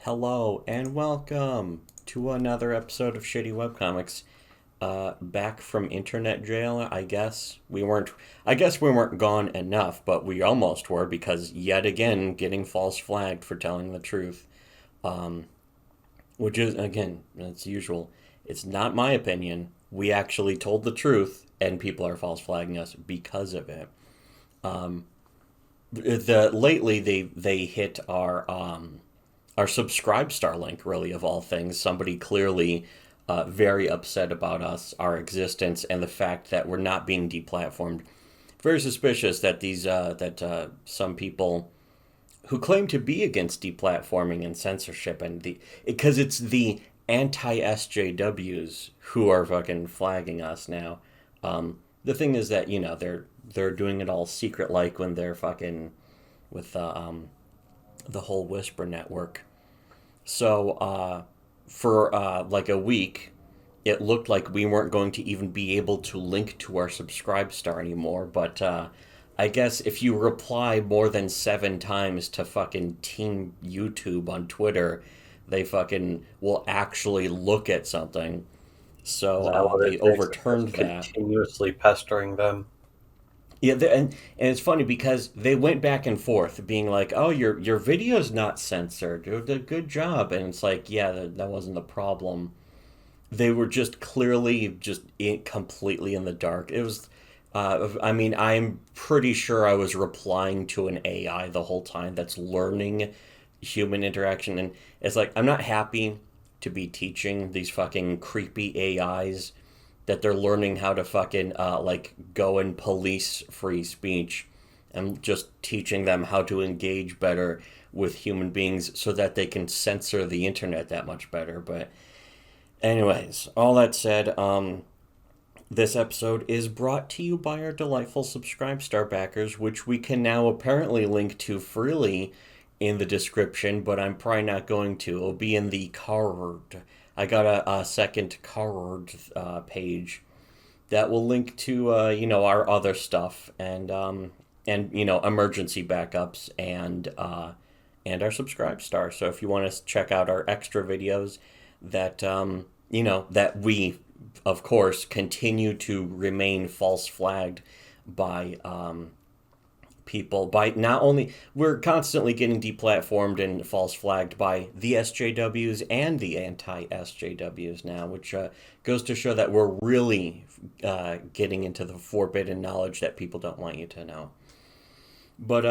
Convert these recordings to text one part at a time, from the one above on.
Hello and welcome to another episode of Shittywebcomics. Back from internet jail, I guess. We weren't gone enough, but we almost were because yet again getting false flagged for telling the truth. Um, which is again, it's usual. It's not my opinion. We actually told the truth and people are false flagging us because of it. Um, the lately they hit our subscribe star link, really, of all things. Somebody clearly very upset about us, our existence, and the fact that we're not being deplatformed. Very suspicious that that some people who claim to be against deplatforming and censorship, and because it's the anti SJWs who are fucking flagging us now. The thing is that they're doing it all secret, like when they're fucking with the whole Whisper network. So for like a week, it looked like we weren't going to even be able to link to our subscribe star anymore. But I guess if you reply more than 7 times to fucking Team YouTube on Twitter, they fucking will actually look at something. So Is that what they it takes? overturned Just that. continuously pestering them. Yeah, and it's funny because they went back and forth, being like, "Oh, your video's not censored. You did a good job," and it's like, yeah, that wasn't the problem. They were just clearly completely in the dark. It was, I mean, I'm pretty sure I was replying to an AI the whole time that's learning human interaction, and it's like I'm not happy to be teaching these fucking creepy AIs that they're learning how to fucking like go and police free speech and just teaching them how to engage better with human beings so that they can censor the internet that much better. But anyways, all that said, this episode is brought to you by our delightful Subscribe Star backers, which we can now apparently link to freely in the description, but I'm probably not going to. It'll be in the card. I got a second card page that will link to our other stuff and emergency backups and our Subscribe Star. So if you want to check out our extra videos that that we of course continue to remain false flagged by people, by not only we're constantly getting deplatformed and false flagged by the SJWs and the anti SJWs now, which goes to show that we're really getting into the forbidden knowledge that people don't want you to know. But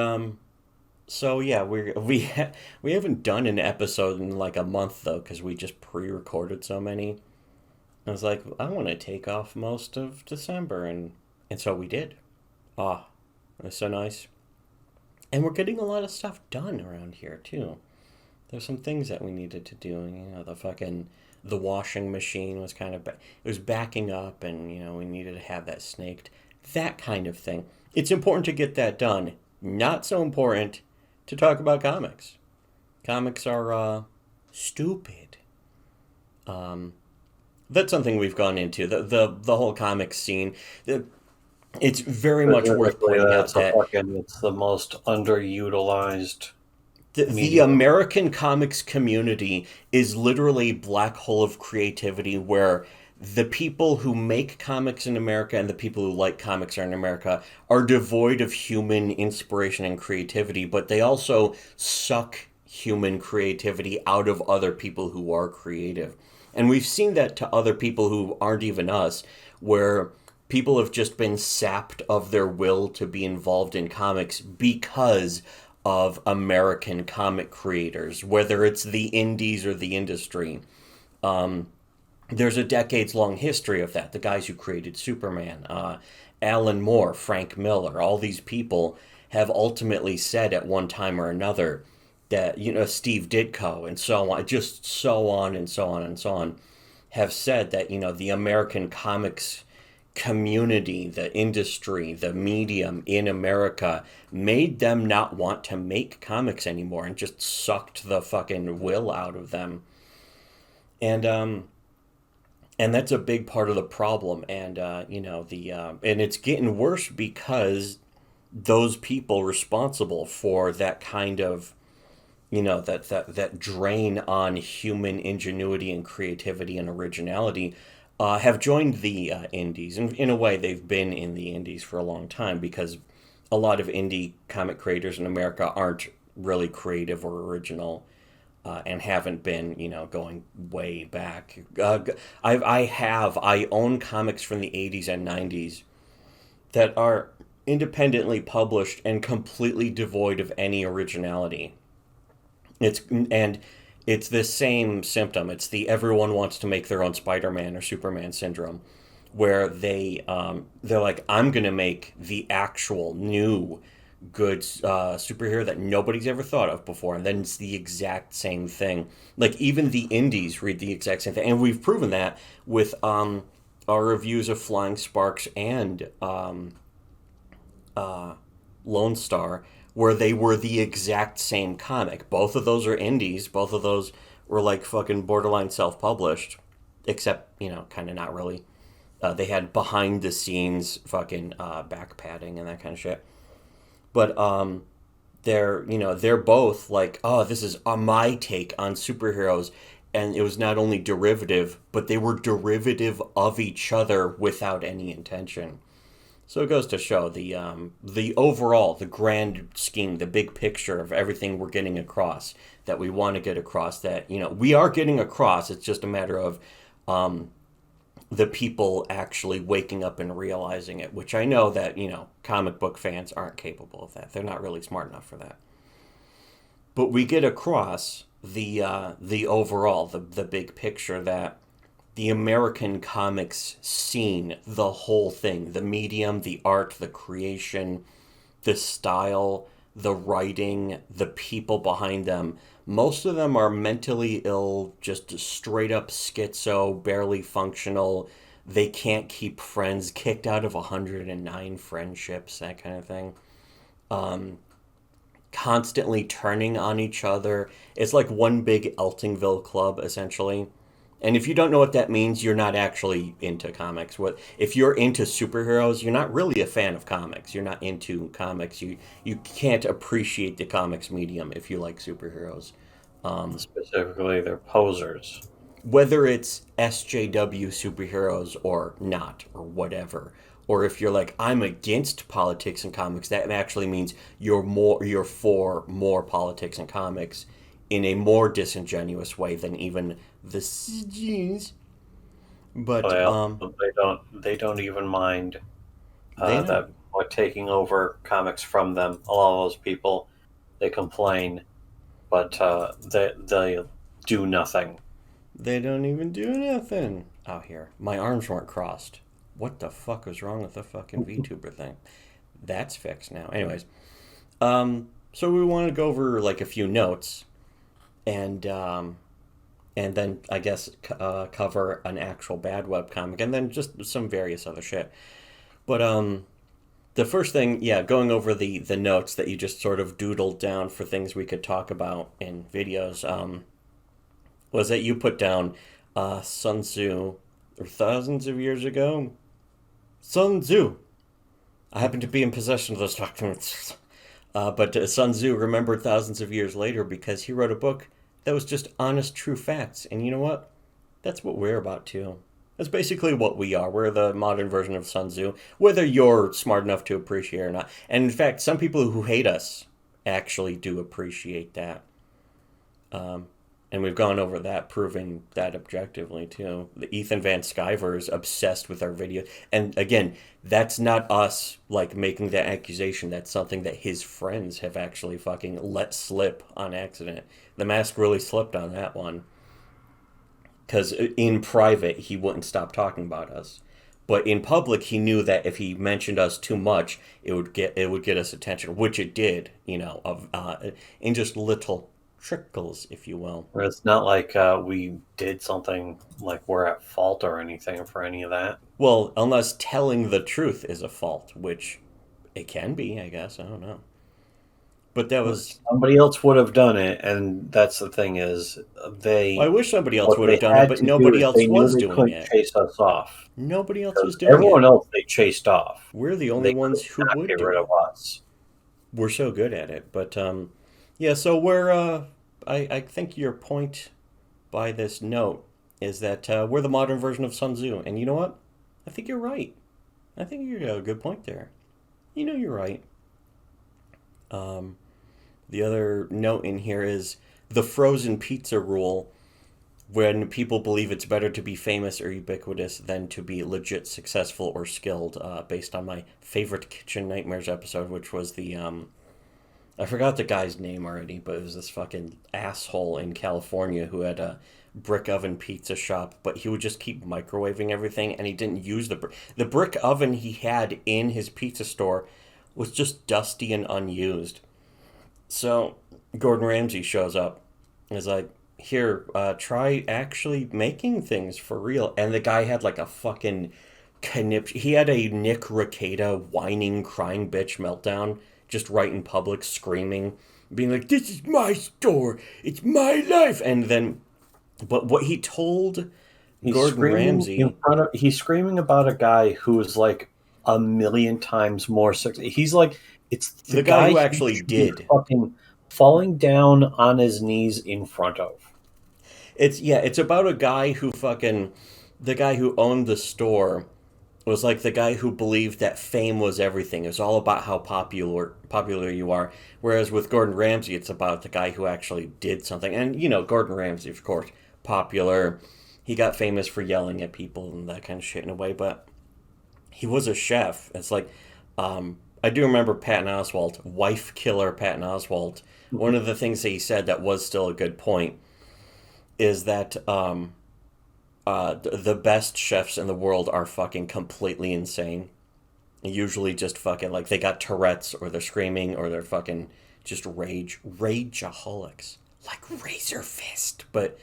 so yeah, we haven't done an episode in like a month though, because we just pre-recorded so many. I was like, I want to take off most of December, and so we did. Ah, it was so nice. And we're getting a lot of stuff done around here too. There's some things that we needed to do. The washing machine was it was backing up, and we needed to have that snaked. That kind of thing. It's important to get that done. Not so important to talk about comics. Comics are stupid. Um, that's something we've gone into the whole comics scene. It's very much worth Specifically, pointing out that it's the most underutilized the medium. American comics community is literally a black hole of creativity where the people who make comics in America and the people who like comics are in America are devoid of human inspiration and creativity, but they also suck human creativity out of other people who are creative. And we've seen that to other people who aren't even us, where people have just been sapped of their will to be involved in comics because of American comic creators, whether it's the indies or the industry. Um, there's a decades long history of that. The guys who created Superman, Alan Moore, Frank Miller, all these people have ultimately said at one time or another that, Steve Ditko and so on, just so on and so on and so on, have said that, the American comics community, the industry, the medium in America made them not want to make comics anymore and just sucked the fucking will out of them. And and that's a big part of the problem. And the and it's getting worse because those people responsible for that kind of that drain on human ingenuity and creativity and originality have joined the indies. And in a way, they've been in the indies for a long time because a lot of indie comic creators in America aren't really creative or original. And haven't been, going way back. I own comics from the 80s and 90s that are independently published and completely devoid of any originality. It's and it's the same symptom. It's the everyone wants to make their own Spider-Man or Superman syndrome, where they're like, I'm gonna make the actual new good superhero that nobody's ever thought of before, and then it's the exact same thing. Like even the indies read the exact same thing, and we've proven that with our reviews of Flying Sparks and Lone Star, where they were the exact same comic. Both of those are indies. Both of those were like fucking borderline self-published, except kind of not really. They had behind the scenes fucking back padding and that kind of shit. But they're both like, oh, this is my take on superheroes, and it was not only derivative, but they were derivative of each other without any intention. So it goes to show the overall, the grand scheme, the big picture of everything we're getting across, that we want to get across, that we are getting across. It's just a matter of the people actually waking up and realizing it, which I know that comic book fans aren't capable of that. They're not really smart enough for that. But we get across the overall, the big picture, that the American comics scene, the whole thing, the medium, the art, the creation, the style, the writing, the people behind them, most of them are mentally ill, just straight up schizo, barely functional. They can't keep friends, kicked out of 109 friendships, that kind of thing. Um, Constantly turning on each other. It's like one big Eltingville club, essentially. And if you don't know what that means, you're not actually into comics. What if you're into superheroes? You're not really a fan of comics. You're not into comics. You can't appreciate the comics medium if you like superheroes. Um, Specifically, they're posers. Whether it's SJW superheroes or not, or whatever, or if you're like, I'm against politics and comics, that actually means you're for more politics and comics in a more disingenuous way than even the CGs. But Well, they don't even mind they that don't. we're taking over comics from them. A lot of those people, they complain, but they do nothing. They don't even do nothing out here. My arms weren't crossed. What the fuck was wrong with the fucking VTuber thing? That's fixed now. Anyways, so we want to go over like a few notes, and then I guess cover an actual bad webcomic, and then just some various other shit. But the first thing, yeah, going over the notes that you just sort of doodled down for things we could talk about in videos, was that you put down Sun Tzu thousands of years ago. Sun Tzu. I happen to be in possession of those documents. But Sun Tzu remembered thousands of years later because he wrote a book that was just honest, true facts. And you know what? That's what we're about too. That's basically what we are. We're the modern version of Sun Tzu, whether you're smart enough to appreciate it or not. And in fact, some people who hate us actually do appreciate that. Um, and we've gone over that, proving that objectively too. The Ethan Van Sciver is obsessed with our video, and again, that's not us like making that accusation. That's something that his friends have actually fucking let slip on accident. The mask really slipped on that one because in private he wouldn't stop talking about us, but in public he knew that if he mentioned us too much, it would get us attention, which it did. Of in just little trickles, if you will. Where it's not like we did something like we're at fault or anything for any of that. Well, unless telling the truth is a fault, which it can be, I guess. I don't know. But that was. Somebody else would have done it, and that's the thing is I they wish somebody else what would they have done it, had but to do nobody is else they knew was they doing couldn't it. chase us off Nobody else was because doing everyone it. else they chased off. We're the only They could ones who not would get do rid it. of us. We're so good at it. But yeah, so we're I think your point by this note is that we're the modern version of Sun Tzu. And you know what? I think you're right. I think you got a good point there. You know, you're right. Um, the other note in here is the frozen pizza rule, when people believe it's better to be famous or ubiquitous than to be legit successful or skilled, based on my favorite Kitchen Nightmares episode, which was the I forgot the guy's name already, but it was this fucking asshole in California who had a brick oven pizza shop, but he would just keep microwaving everything, and he didn't use the brick oven he had in his pizza store was just dusty and unused. So Gordon Ramsay shows up and is like, "Here, try actually making things for real." And the guy had like a fucking he had a Nick Rekieta whining, crying bitch meltdown just right in public, screaming, being like, "This is my store, it's my life." And then, but what he told Gordon Ramsay, he's screaming about a guy who is like a million times more successful. He's like, it's the the guy who he actually should be did. fucking falling down on his knees in front of. It's about a guy who fucking, the guy who owned the store was like the guy who believed that fame was everything. It was all about how popular you are. Whereas with Gordon Ramsay, it's about the guy who actually did something. And you know, Gordon Ramsay, of course, popular. He got famous for yelling at people and that kind of shit in a way, but he was a chef. It's like, I do remember Patton Oswalt, wife killer Patton Oswalt. One of the things that he said that was still a good point is that the best chefs in the world are fucking completely insane. Usually just fucking like they got Tourette's or they're screaming or they're fucking just rageaholics. Like Razor Fist. But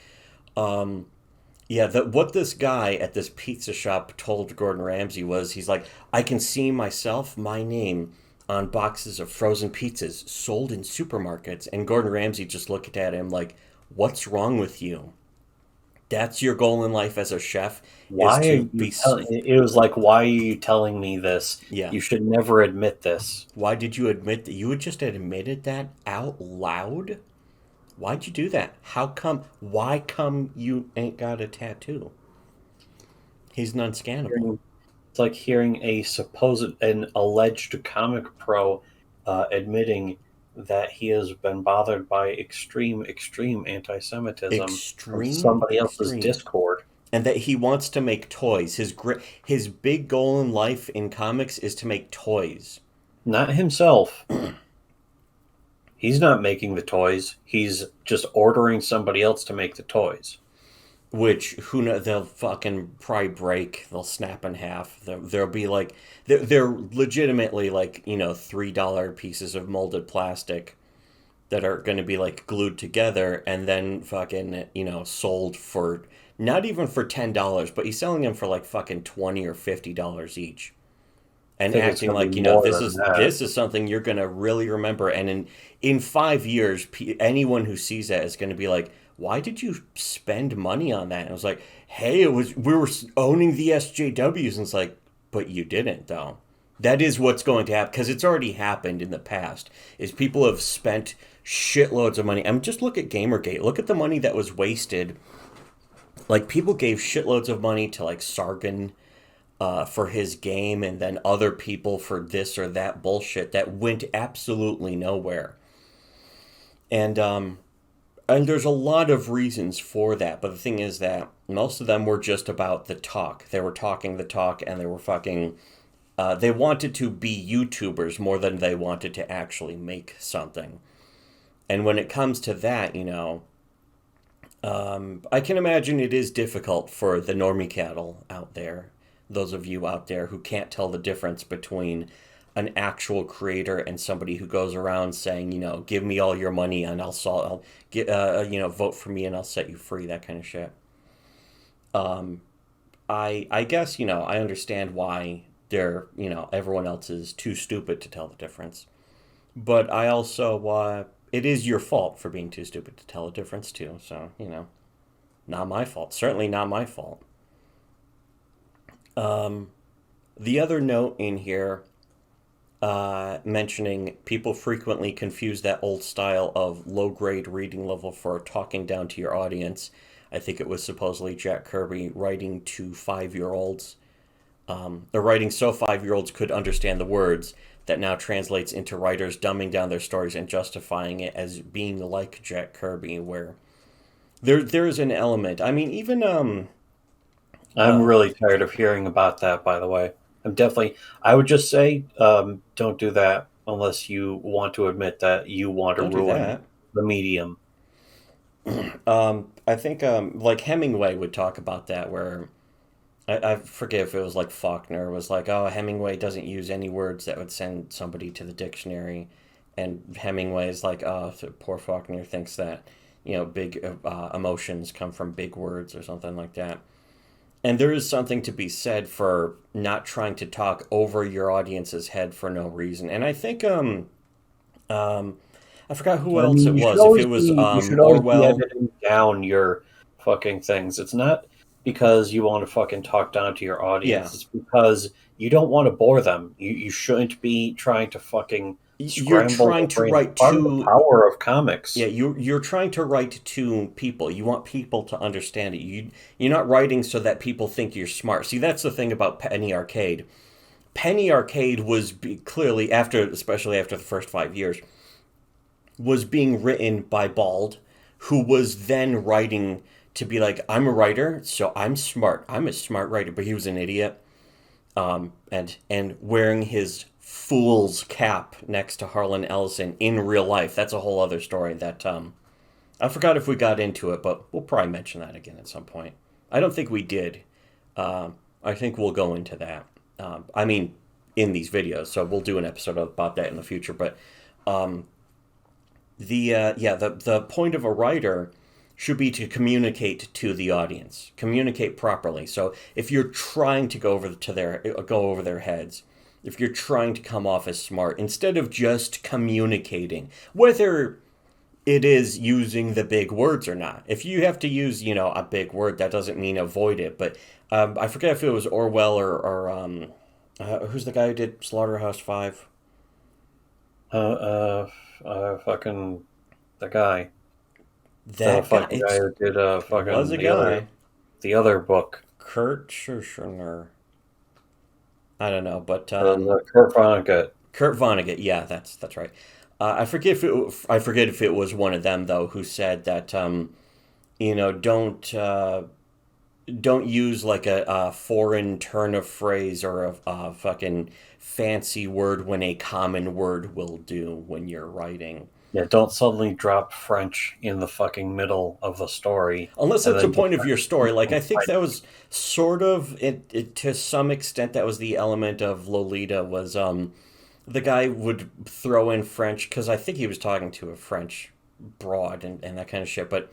yeah, what this guy at this pizza shop told Gordon Ramsay was he's like, "I can see myself, my name on boxes of frozen pizzas sold in supermarkets." And Gordon Ramsay just looked at him like, "What's wrong with you? That's your goal in life as a chef, is Why are to you be telling? It was like, why are you telling me this? yeah. You should never admit this. Why did you admit that you had just admitted that out loud? Why'd you do that? How come? Why come you ain't got a tattoo?" He's non-scannable. It's like hearing an alleged comic pro admitting that he has been bothered by extreme anti-Semitism from Extreme, somebody else's extreme. Discord. And that he wants to make toys. His big goal in life in comics is to make toys. Not himself. He's not making the toys. He's just ordering somebody else to make the toys. Which, who knows, they'll fucking probably break. They'll snap in half. There'll be like, they're legitimately like, you know, $3 pieces of molded plastic that are going to be like glued together and then fucking, you know, sold for, not even for $10, but he's selling them for like fucking $20 or $50 each. I And think it's acting going to like, be you know, more than that. this is something you're going to really remember. And in 5 years, anyone who sees that is going to be like, "Why did you spend money on that?" And it was like, "Hey, we were owning the SJWs." And it's like, "But you didn't, though." That is what's going to happen, because it's already happened in the past. Is people have spent shitloads of money. I mean, just look at Gamergate. Look at the money that was wasted. Like, people gave shitloads of money to like Sargon, for his game, and then other people for this or that bullshit that went absolutely nowhere. And there's a lot of reasons for that, but the thing is that most of them were just about the talk. They were talking the talk, and they were fucking. They wanted to be YouTubers more than they wanted to actually make something. And when it comes to that, you know, I can imagine it is difficult for the normie cattle out there, those of you out there who can't tell the difference between an actual creator and somebody who goes around saying, you know, "Give me all your money and I'll get, you know, vote for me and I'll set you free," that kind of shit. Um, I guess, you know, I understand why you know, everyone else is too stupid to tell the difference. But I also, it is your fault for being too stupid to tell the difference too. So, you know, not my fault. Certainly not my fault. Um, the other note in here mentioning people frequently confuse that old style of low grade reading level for talking down to your audience. I think it was supposedly Jack Kirby writing to 5 year olds, or writing so 5 year olds could understand the words, that now translates into writers dumbing down their stories and justifying it as being like Jack Kirby, where there's an element. I mean, even I'm really tired of hearing about that, by the way. I would just say, don't do that unless you want to admit that you want to don't do ruin that. the medium. I think like Hemingway would talk about that, where I forget if it was like Faulkner was like, oh, Hemingway doesn't use any words that would send somebody to the dictionary, and Hemingway is like, oh, so poor Faulkner thinks that big emotions come from big words or something like that. And there is something to be said for not trying to talk over your audience's head for no reason. And I think um I forgot who I else mean, it was. If it was you should always be Orwell. editing down your fucking things. It's not because you want to fucking talk down to your Yeah, audience. It's because you don't want to bore them. You shouldn't be trying to fucking you're scramble trying their to brains. write Part of the to power of yeah, comics. you're trying to write to people. You want people to understand it. You're not writing so that people think you're smart. See, that's the thing about Penny Arcade. Penny Arcade was clearly after, especially after the first 5 years, was being written by Bald, who was then writing to be like, I'm a writer, so I'm smart. I'm a smart writer, but he was an idiot. And wearing his fool's cap next to Harlan Ellison in real life. That's a whole other story that I forgot if we got into it, but we'll probably mention that again at some point. I don't think we did. I think we'll go into that. I mean, in these videos, so we'll do an episode about that in the future. But the point of a writer should be to communicate to the audience, communicate properly. So if you're trying to go over their heads, if you're trying to come off as smart, instead of just communicating, whether it is using the big words or not. If you have to use, a big word, that doesn't mean avoid it. But I forget if it was Orwell or who's the guy who did Slaughterhouse Five? Fucking the guy, the That guy. fucking guy who did It was fucking a guy. the other book, Kurt Schirner. I don't know, but the Kurt Vonnegut. Kurt Vonnegut. Yeah, that's right. I forget if it was one of them though who said that you know don't use like a foreign turn of phrase or a fucking fancy word when a common word will do when you're writing. Yeah, don't suddenly drop French in the fucking middle of the story Unless and that's the then point of your defend story. Like, I think it. that was sort of it to some extent. That was the element of Lolita was the guy would throw in French because I think he was talking to a French broad and that kind of shit. But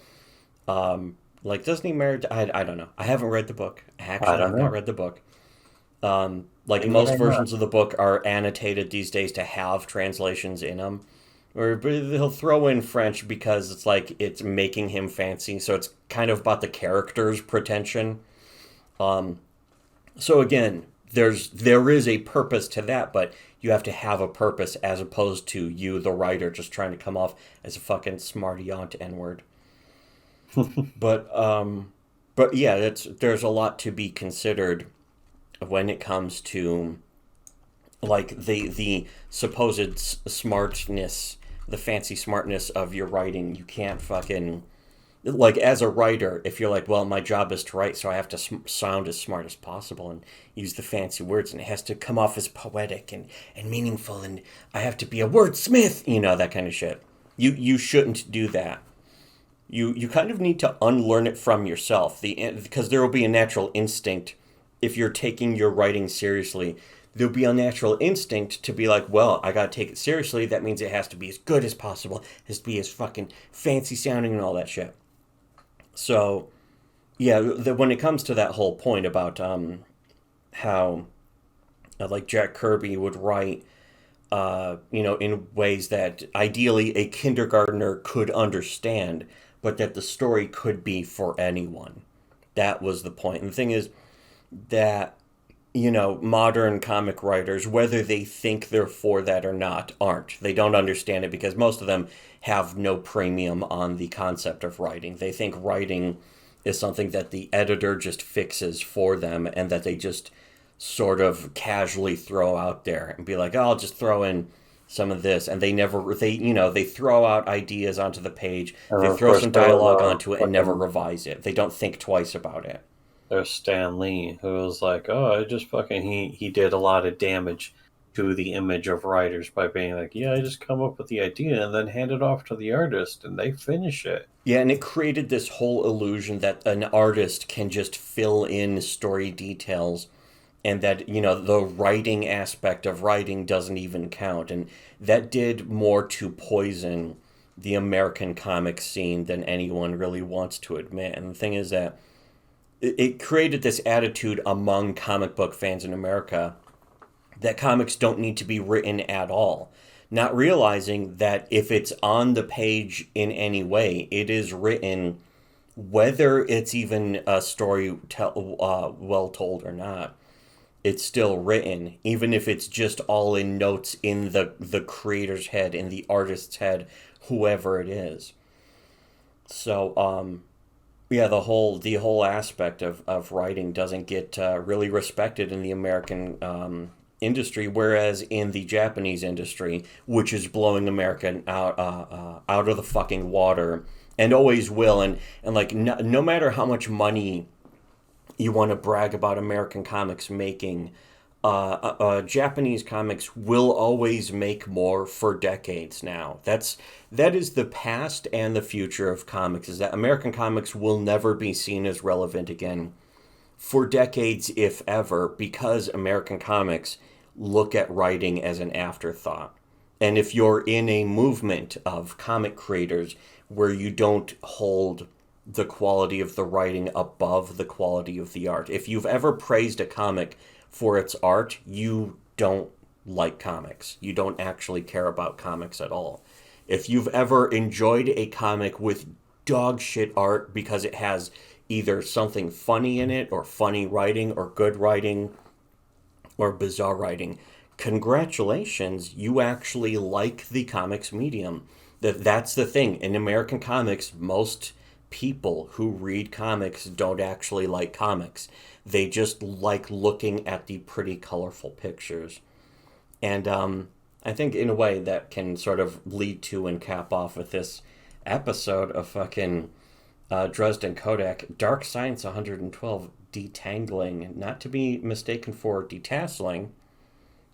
like, doesn't he marry? I don't know. I haven't read the book. I I actually don't have not know. read the book. Like Maybe most I'm not. versions of the book are annotated these days to have translations in them. Or but he'll throw in French because it's like it's making him fancy, so it's kind of about the character's pretension. Um, so again, there is a purpose to that, but you have to have a purpose as opposed to you, the writer, just trying to come off as a fucking smarty aunt N word. But but yeah, there's a lot to be considered when it comes to like the supposed smartness, the fancy smartness of your writing. You can't fucking like as a writer, if you're like, well, my job is to write, so I have to sound as smart as possible and use the fancy words, and it has to come off as poetic and meaningful, and I have to be a wordsmith, that kind of shit. You shouldn't do that. You kind of need to unlearn it from yourself. Because there will be a natural instinct if you're taking your writing seriously. There'll be a natural instinct to be like, well, I gotta take it seriously. That means it has to be as good as possible. It has to be as fucking fancy sounding and all that shit. So, yeah, when it comes to that whole point about how like Jack Kirby would write, in ways that ideally a kindergartner could understand, but that the story could be for anyone. That was the point. And the thing is that modern comic writers, whether they think they're for that or not, aren't. They don't understand it because most of them have no premium on the concept of writing. They think writing is something that the editor just fixes for them and that they just sort of casually throw out there and be like, oh, I'll just throw in some of this. And they throw out ideas onto the page, And they of throw course, some there dialogue was onto it and never revise it. They don't think twice about it. there's Stan Lee, who was like, "Oh, I just fucking he did a lot of damage to the image of writers by being like, yeah, I just come up with the idea and then hand it off to the artist and they finish it." Yeah, and it created this whole illusion that an artist can just fill in story details and that, the writing aspect of writing doesn't even count. And that did more to poison the American comic scene than anyone really wants to admit. And the thing is that it created this attitude among comic book fans in America that comics don't need to be written at all. Not realizing that if it's on the page in any way, it is written, whether it's even a story well told or not. It's still written, even if it's just all in notes in the creator's head, in the artist's head, whoever it is. So, yeah, the whole aspect of writing doesn't get really respected in the American industry, whereas in the Japanese industry, which is blowing America out of the fucking water and always will, and like no matter how much money you want to brag about American comics making, Japanese comics will always make more for decades now. That is the past and the future of comics. Is that American comics will never be seen as relevant again for decades, if ever, because American comics look at writing as an afterthought. And if you're in a movement of comic creators where you don't hold the quality of the writing above the quality of the art, if you've ever praised a comic for its art, you don't like comics. You don't actually care about comics at all. If you've ever enjoyed a comic with dog shit art because it has either something funny in it, or funny writing, or good writing, or bizarre writing, congratulations, you actually like the comics medium. That's the thing. In American comics, most people who read comics don't actually like comics. They just like looking at the pretty colorful pictures. And I think in a way that can sort of lead to and cap off with this episode of fucking Dresden Codak, Dark Science 112, Detangling, not to be mistaken for detasseling,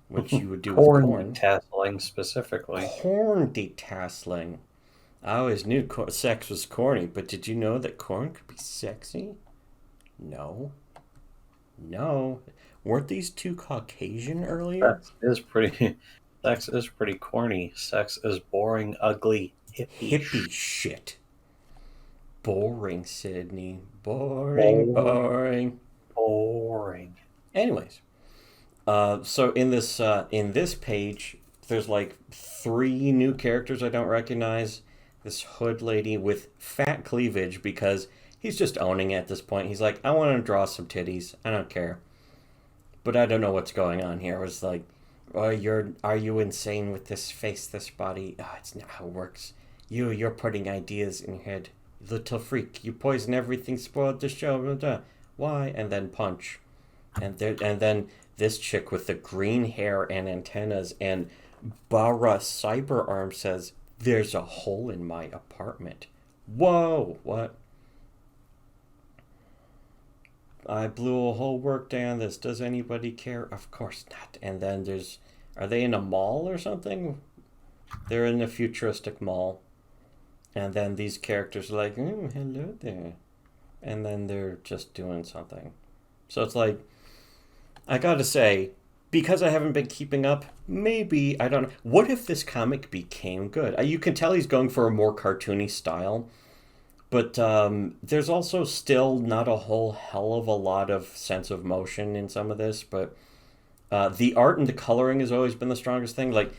which you would do with corn. Detasseling specifically. Corn detasseling. I always knew sex was corny, but did you know that corn could be sexy? No. No. Weren't these two Caucasian earlier? Sex is pretty corny. Sex is boring, ugly, hippie shit. Boring, Sydney. Boring. Anyways, so in this page, there's like 3 new characters I don't recognize. This hood lady with fat cleavage, because he's just owning it at this point. He's like, I want to draw some titties. I don't care. But I don't know what's going on here. It was like, oh, are you insane with this face, this body? Oh, it's not how it works. You're putting ideas in your head. Little freak. You poison everything, spoiled the show. Blah, blah. Why? And then punch. And then this chick with the green hair and antennas and Bara Cyberarm says, there's a hole in my apartment. Whoa, what? I blew a whole work day on this. Does anybody care? Of course not. And then are they in a mall or something? They're in a futuristic mall. And then these characters are like, hello there. And then they're just doing something. So it's like, I gotta say, because I haven't been keeping up, maybe, I don't know. What if this comic became good? You can tell he's going for a more cartoony style. But there's also still not a whole hell of a lot of sense of motion in some of this. But the art and the coloring has always been the strongest thing. Like,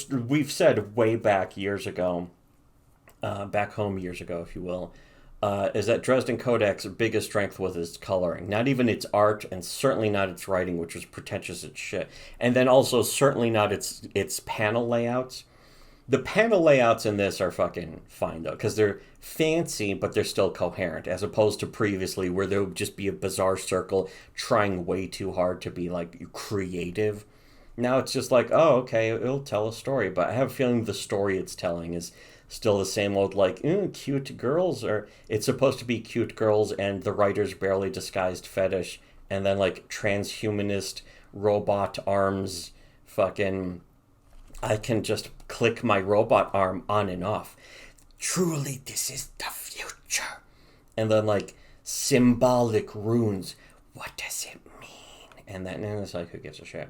we've said way back years ago, back home years ago, if you will, is that Dresden Kodak's biggest strength was its coloring, not even its art, and certainly not its writing, which was pretentious as shit. And then also certainly not its panel layouts. The panel layouts in this are fucking fine though, because they're fancy, but they're still coherent, as opposed to previously where there would just be a bizarre circle trying way too hard to be like creative. Now it's just like, oh, okay, it'll tell a story, but I have a feeling the story it's telling is still the same old like, cute girls, or it's supposed to be cute girls and the writer's barely disguised fetish, and then like transhumanist robot arms, fucking. I can just click my robot arm on and off. Truly, this is the future. And then like symbolic runes. What does it mean? And then it's like, who gives a shit?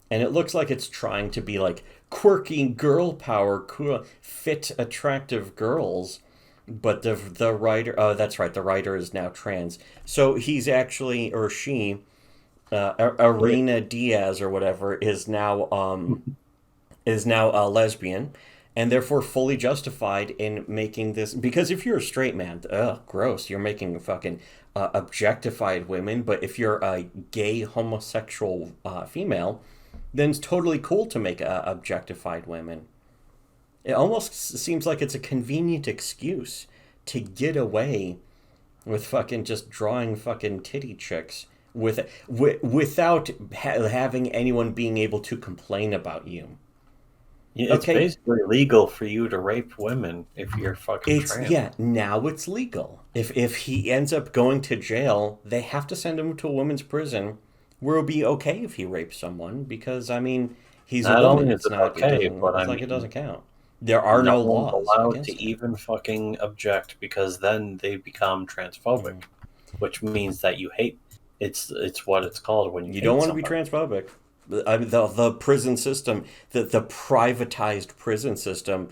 And it looks like it's trying to be like quirky girl power, cool, fit, attractive girls. But the writer, oh, that's right, the writer is now trans. So he's actually, or she, Arena Diaz or whatever, is now a lesbian, and therefore fully justified in making this. Because if you're a straight man, ugh, gross, you're making fucking objectified women. But if you're a gay homosexual female, then it's totally cool to make objectified women. It almost seems like it's a convenient excuse to get away with fucking just drawing fucking titty chicks without having anyone being able to complain about you. Yeah, it's Okay, basically legal for you to rape women if you're fucking it's trans. yeah, now it's legal. If he ends up going to jail, they have to send him to a women's prison where it'll be okay if he rapes someone because I mean, he's a Not woman. only is It's it not it okay, doesn't but I it's like it mean, doesn't count. There are no no one's laws allowed to against it. even fucking object because then they become transphobic, Mm. which means that you hate. It's what it's called when you You don't hate want to be somebody. transphobic. I mean, the prison system, the privatized prison system,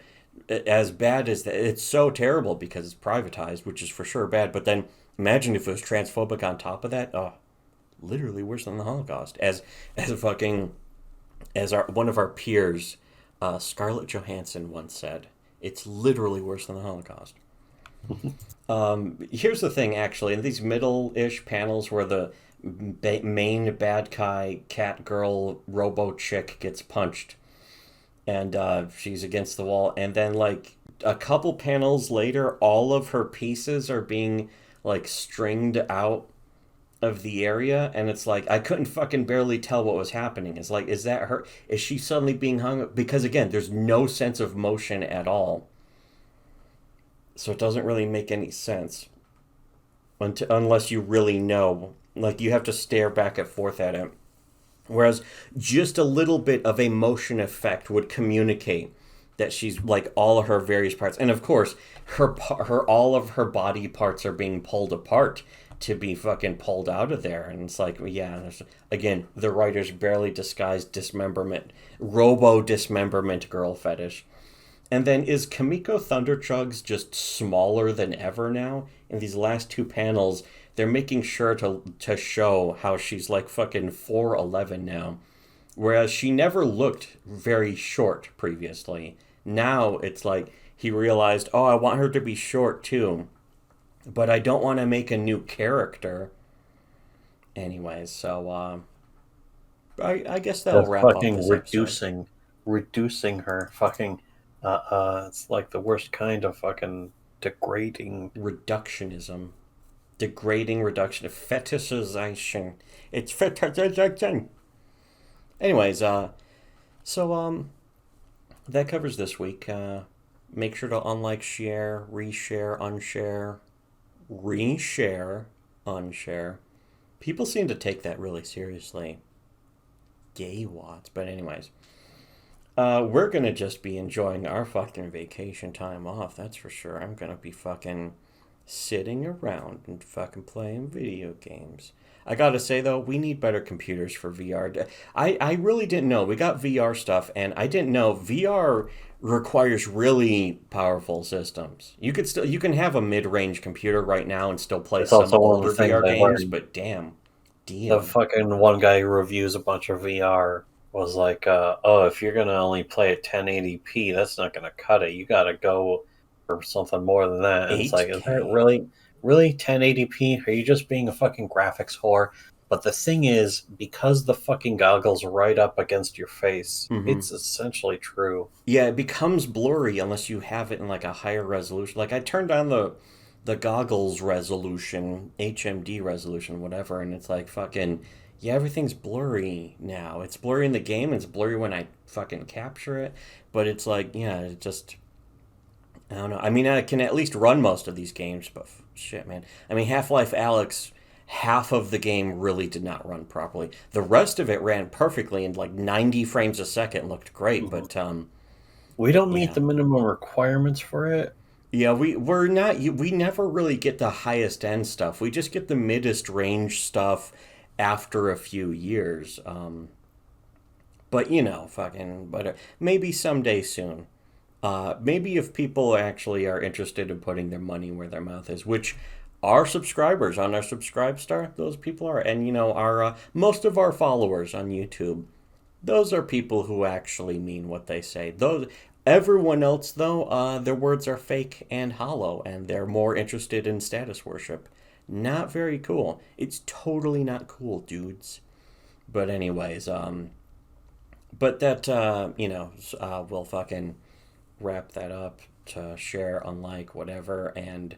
as bad as that, it's so terrible because it's privatized, which is for sure bad. But then imagine if it was transphobic on top of that. Oh, literally worse than the Holocaust. As a fucking as our one of our peers, Scarlett Johansson once said, it's literally worse than the Holocaust. Here's the thing, actually, in these middle-ish panels where the main bad guy cat girl robo chick gets punched and she's against the wall, and then like a couple panels later, all of her pieces are being like stringed out of the area, and it's like I couldn't fucking barely tell what was happening. It's like, is that her? Is she suddenly being hung up? Because again, there's no sense of motion at all, so it doesn't really make any sense unless you really know. Like you have to stare back and forth at it. Whereas just a little bit of a motion effect would communicate that she's like all of her various parts, and of course, her all of her body parts are being pulled apart to be fucking pulled out of there, and it's like, yeah, again, the writer's barely disguised dismemberment, robo dismemberment girl fetish. And then is Kamiko Thunderchugs just smaller than ever now? In these last two panels, they're making sure to show how she's like fucking 4'11" now. Whereas she never looked very short previously. Now it's like he realized, oh, I want her to be short too. But I don't want to make a new character. Anyways, so I guess that'll That's wrap up fucking this episode. reducing her fucking. It's like the worst kind of fucking degrading. Reductionism. Degrading reduction, fetishization. It's fetishization. Anyways, so that covers this week. Make sure to unlike, share, reshare, unshare, reshare, unshare. People seem to take that really seriously. Gay watts. But anyways, we're gonna just be enjoying our fucking vacation time off. That's for sure. I'm gonna be fucking sitting around and fucking playing video games. I gotta say though, we need better computers for VR. I really didn't know. We got VR stuff, and I didn't know VR requires really powerful systems. You can have a mid-range computer right now and still play It's some also one of older the things VR I games, learned. but damn, The damn. fucking one guy who reviews a bunch of VR was like, "Oh, if you're gonna only play at 1080p, that's not gonna cut it. You gotta go." or something more than that. And it's like, is that 8K. really 1080p? Are you just being a fucking graphics whore? But the thing is, because the fucking goggles are right up against your face, Mm-hmm. it's essentially true. Yeah, it becomes blurry unless you have it in like a higher resolution. Like I turned on the goggles resolution, HMD resolution, whatever, and it's like fucking yeah, everything's blurry now. It's blurry in the game, and it's blurry when I fucking capture it, but it's like yeah, it just I don't know. I mean, I can at least run most of these games, but shit, man. I mean, Half-Life Alyx, half of the game really did not run properly. The rest of it ran perfectly and like 90 frames a second looked great, Mhm. but We don't meet yeah. the minimum requirements for it. Yeah, we're not we never really get the highest end stuff. We just get the middest range stuff after a few years. But you know, fucking but maybe someday soon. Maybe if people actually are interested in putting their money where their mouth is, which our subscribers on our subscribe star, those people are, and you know, our most of our followers on YouTube, those are people who actually mean what they say. Those everyone else though, their words are fake and hollow, and they're more interested in status worship. Not very cool. It's totally not cool, dudes. But anyways, but that you know, we'll fucking wrap that up to share, unlike, whatever, and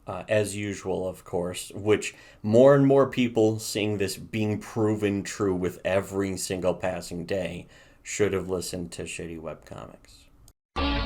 as usual, of course, which more and more people seeing this being proven true with every single passing day should have listened to Shitty Webcomics.